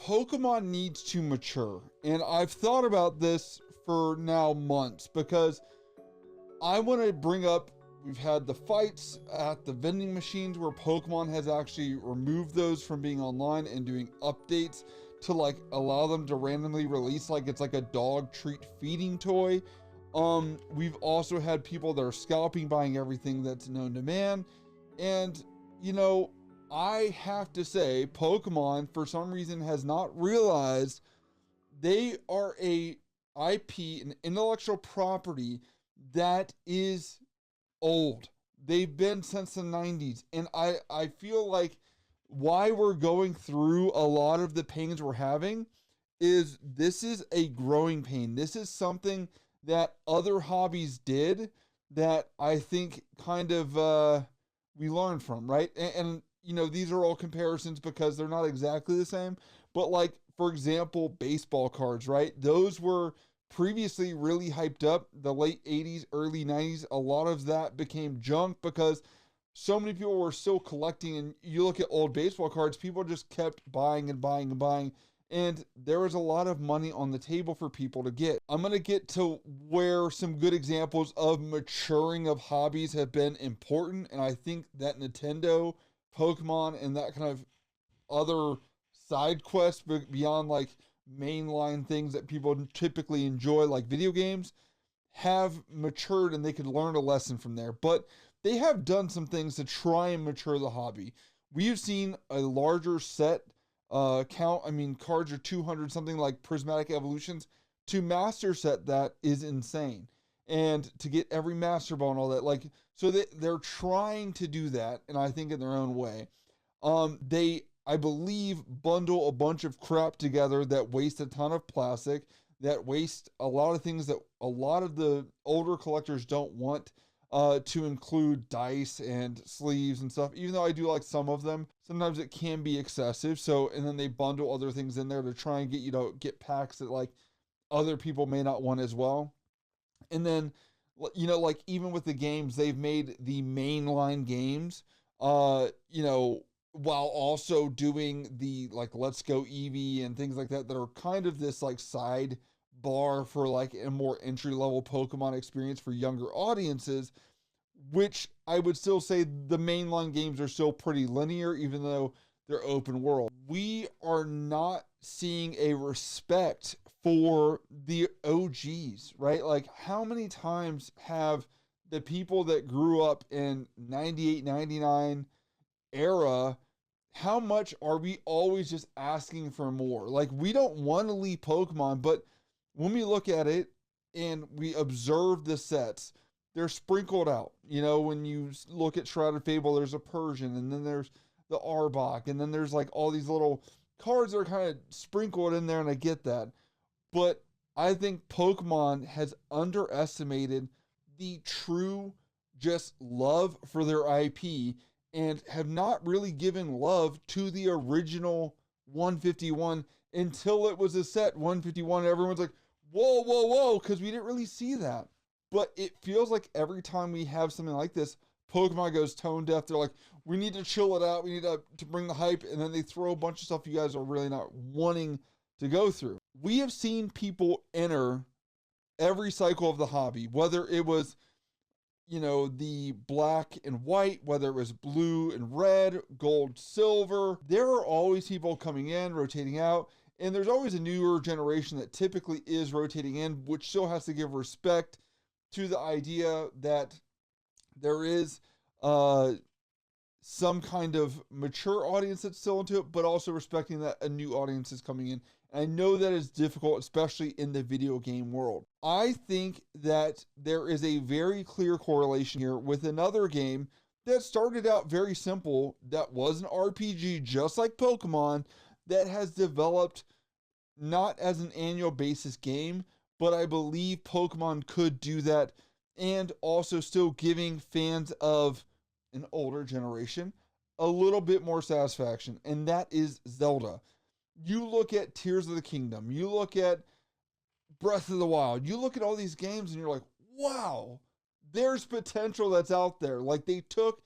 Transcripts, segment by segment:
Pokemon needs to mature. And I've thought about this for now months because I want to bring up, we've had the fights at the vending machines where Pokemon has actually removed those from being online and doing updates to like allow them to randomly release like it's like a dog treat feeding toy. We've also had people that are scalping, buying everything that's known to man. And, you know, I have to say, Pokemon, for some reason, has not realized they are a IP, an intellectual property that is old. They've been since the 90s. And I feel like why we're going through a lot of the pains we're having is this is a growing pain. This is something that other hobbies did that I think kind of we learned from, right? And you know, these are all comparisons because they're not exactly the same. But like, for example, baseball cards, right? Those were previously really hyped up. The late 80s, early 90s, a lot of that became junk because so many people were still collecting. And you look at old baseball cards, people just kept buying and buying and buying. And there was a lot of money on the table for people to get. I'm going to get to where some good examples of maturing of hobbies have been important. And I think that Nintendo, Pokemon, and that kind of other side quests beyond like mainline things that people typically enjoy, like video games, have matured and they could learn a lesson from there. But they have done some things to try and mature the hobby. We've seen a larger set count. I mean, cards are 200 something like Prismatic Evolutions. To master set that is insane. And to get every Master Ball and all that, like, so they're trying to do that, and I think in their own way. They, I believe, bundle a bunch of crap together that waste a ton of plastic, that waste a lot of things that a lot of the older collectors don't want, to include dice and sleeves and stuff. Even though I do like some of them, sometimes it can be excessive. So, and then they bundle other things in there to try and get you to get packs that like other people may not want as well. And then, you know, like even with the games, they've made the mainline games, you know, while also doing the like Let's Go Eevee and things like that, that are kind of this like side bar for like a more entry level Pokemon experience for younger audiences, which I would still say the mainline games are still pretty linear, even though they're open world. We are not seeing a respect for the OGs, right? Like, how many times have the people that grew up in 98, 99 era, how much are we always just asking for more? Like, we don't want to leave Pokemon, but when we look at it and we observe the sets, they're sprinkled out. You know, when you look at Shrouded Fable, there's a Persian, and then there's the Arbok, and then there's like all these little cards that are kind of sprinkled in there, and I get that. But I think Pokemon has underestimated the true just love for their IP and have not really given love to the original 151 until it was a set 151. Everyone's like, whoa, whoa, whoa, because we didn't really see that. But it feels like every time we have something like this, Pokemon goes tone deaf. They're like, we need to chill it out. We need to bring the hype. And then they throw a bunch of stuff you guys are really not wanting to go through. We have seen people enter every cycle of the hobby, whether it was, you know, the black and white, whether it was blue and red, gold, silver. There are always people coming in, rotating out. And there's always a newer generation that typically is rotating in, which still has to give respect to the idea that there is some kind of mature audience that's still into it, but also respecting that a new audience is coming in. And I know that is difficult, especially in the video game world. I think that there is a very clear correlation here with another game that started out very simple, that was an RPG just like Pokemon, that has developed not as an annual basis game, but I believe Pokemon could do that, and also still giving fans of an older generation a little bit more satisfaction, and that is Zelda. You look at Tears of the Kingdom, you look at Breath of the Wild, you look at all these games and you're like, wow, there's potential that's out there. Like, they took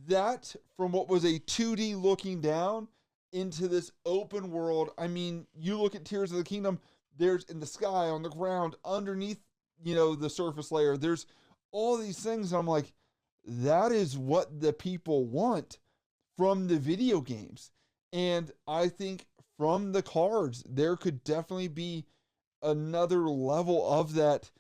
that from what was a 2D looking down into this open world. I mean, you look at Tears of the Kingdom, there's in the sky, on the ground, underneath, the surface layer. There's all these things. I'm like, that is what the people want from the video games. And I think from the cards, there could definitely be another level of that.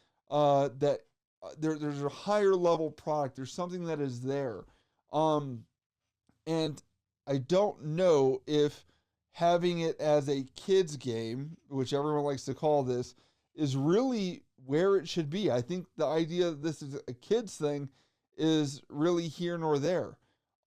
There's a higher level product. There's something that is there. And I don't know if having it as a kids game, which everyone likes to call this, is really where it should be. I think the idea that this is a kids thing is really here nor there.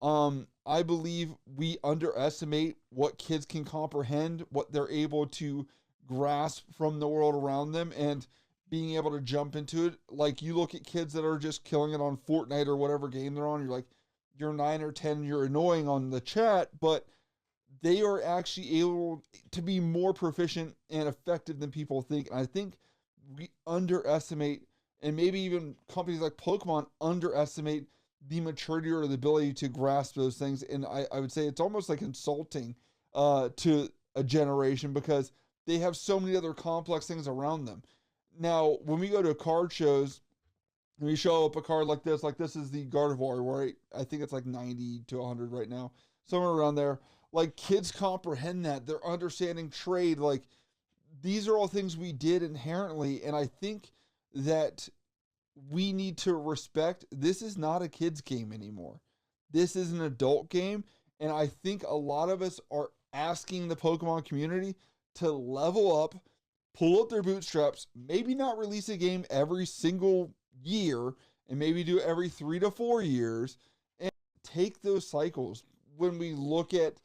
I believe we underestimate what kids can comprehend, what they're able to grasp from the world around them, and being able to jump into it. Like, you look at kids that are just killing it on Fortnite or whatever game they're on, you're like, you're 9 or 10, you're annoying on the chat, but they are actually able to be more proficient and effective than people think. And I think we underestimate, and maybe even companies like Pokemon underestimate the maturity or the ability to grasp those things. And I would say it's almost like insulting to a generation, because they have so many other complex things around them. Now, when we go to card shows, and we show up a card like this is the Gardevoir, right? I think it's like 90 to 100 right now, somewhere around there. Like, kids comprehend that. They're understanding trade. Like, these are all things we did inherently. And I think that we need to respect, this is not a kid's game anymore. This is an adult game. And I think a lot of us are asking the Pokemon community to level up, pull up their bootstraps, maybe not release a game every single year, and maybe do it every 3 to 4 years, and take those cycles. When we look at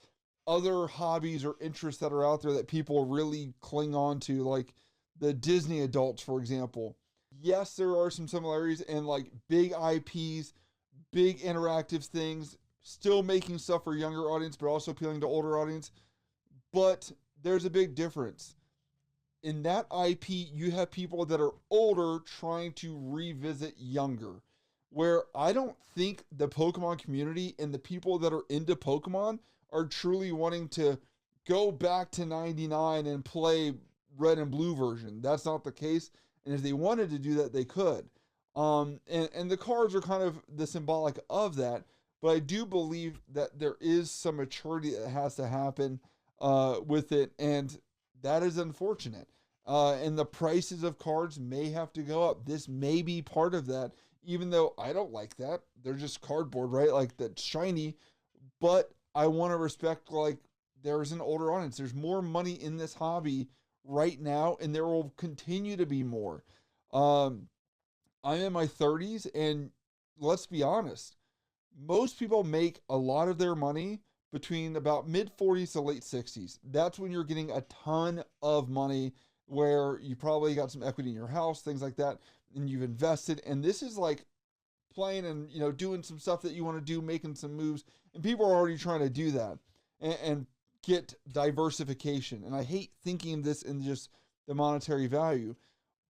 other hobbies or interests that are out there that people really cling on to, like the Disney adults, for example. Yes, there are some similarities, and like big IPs, big interactive things, still making stuff for younger audience, but also appealing to older audience. But there's a big difference. In that IP, you have people that are older trying to revisit younger. Where I don't think the Pokemon community and the people that are into Pokemon are truly wanting to go back to 99 and play red and blue version. That's not the case. And if they wanted to do that, they could. And the cards are kind of the symbolic of that. But I do believe that there is some maturity that has to happen with it. And that is unfortunate. And the prices of cards may have to go up. This may be part of that, even though I don't like that. They're just cardboard, right? Like, that's shiny. But I want to respect, like, there's an older audience. There's more money in this hobby right now, and there will continue to be more. I'm in my 30s, and let's be honest, most people make a lot of their money between about mid 40s to late 60s. That's when you're getting a ton of money, where you probably got some equity in your house, things like that, and you've invested. And this is like playing and, doing some stuff that you want to do, making some moves, and people are already trying to do that and get diversification. And I hate thinking of this in just the monetary value,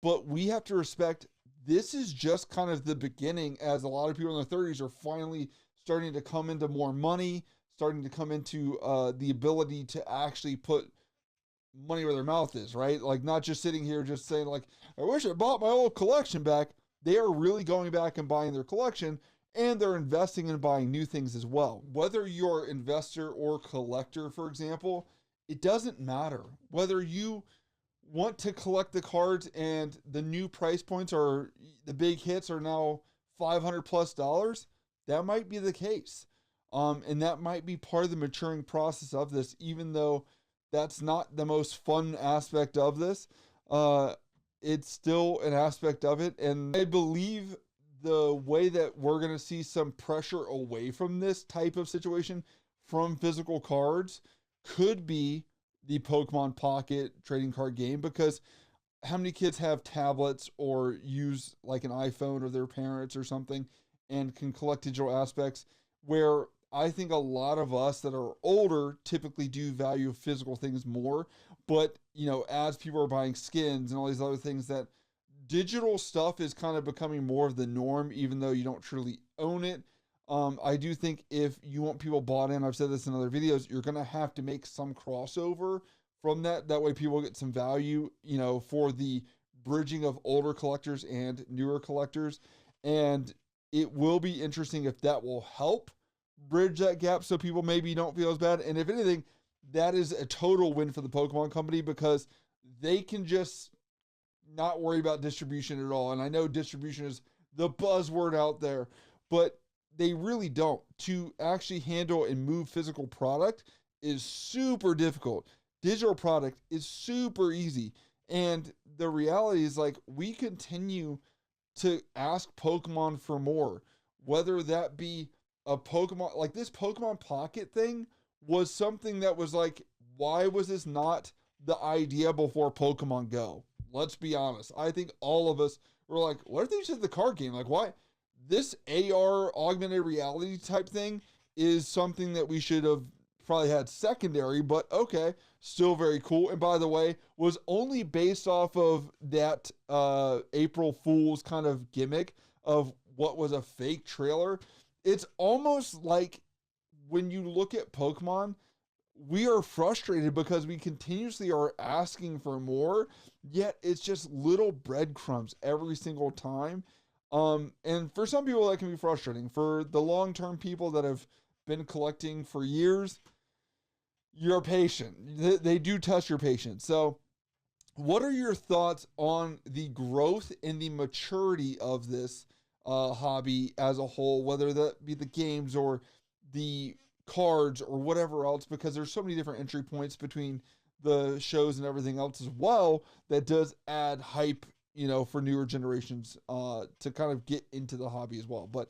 but we have to respect, this is just kind of the beginning, as a lot of people in their 30s are finally starting to come into more money, starting to come into the ability to actually put money where their mouth is, right? Like, not just sitting here just saying, like, I wish I bought my old collection back. They are really going back and buying their collection, and they're investing in buying new things as well. Whether you're an investor or collector, for example, it doesn't matter. Whether you want to collect the cards and the new price points, or the big hits are now $500+, that might be the case. And that might be part of the maturing process of this, even though that's not the most fun aspect of this. It's still an aspect of it. And I believe the way that we're going to see some pressure away from this type of situation from physical cards could be the Pokemon Pocket trading card game, because how many kids have tablets or use like an iPhone or their parents or something and can collect digital aspects, where I think a lot of us that are older typically do value physical things more. But, as people are buying skins and all these other things, that digital stuff is kind of becoming more of the norm, even though you don't truly own it. I do think if you want people bought in, I've said this in other videos, you're going to have to make some crossover from that. That way people get some value, you know, for the bridging of older collectors and newer collectors. And it will be interesting if that will help bridge that gap so people maybe don't feel as bad. And if anything, that is a total win for the Pokemon Company because they can just not worry about distribution at all. And I know distribution is the buzzword out there, but they really don't. To actually handle and move physical product is super difficult. Digital product is super easy. And the reality is, like, we continue to ask Pokemon for more, whether that be a Pokemon, like this Pokemon Pocket thing was something that was like, why was this not the idea before Pokemon Go? Let's be honest. I think all of us were like, what if they just did the card game? Like, why? This AR augmented reality type thing is something that we should have probably had secondary, but okay, still very cool. And by the way, was only based off of that April Fool's kind of gimmick of what was a fake trailer. It's almost like when you look at Pokemon, we are frustrated because we continuously are asking for more, yet it's just little breadcrumbs every single time. And for some people that can be frustrating. For the long-term people that have been collecting for years, you're patient. They do test your patience. So what are your thoughts on the growth and the maturity of this hobby as a whole, whether that be the games or the cards or whatever else, because there's so many different entry points between the shows and everything else as well that does add hype, you know, for newer generations to kind of get into the hobby as well. But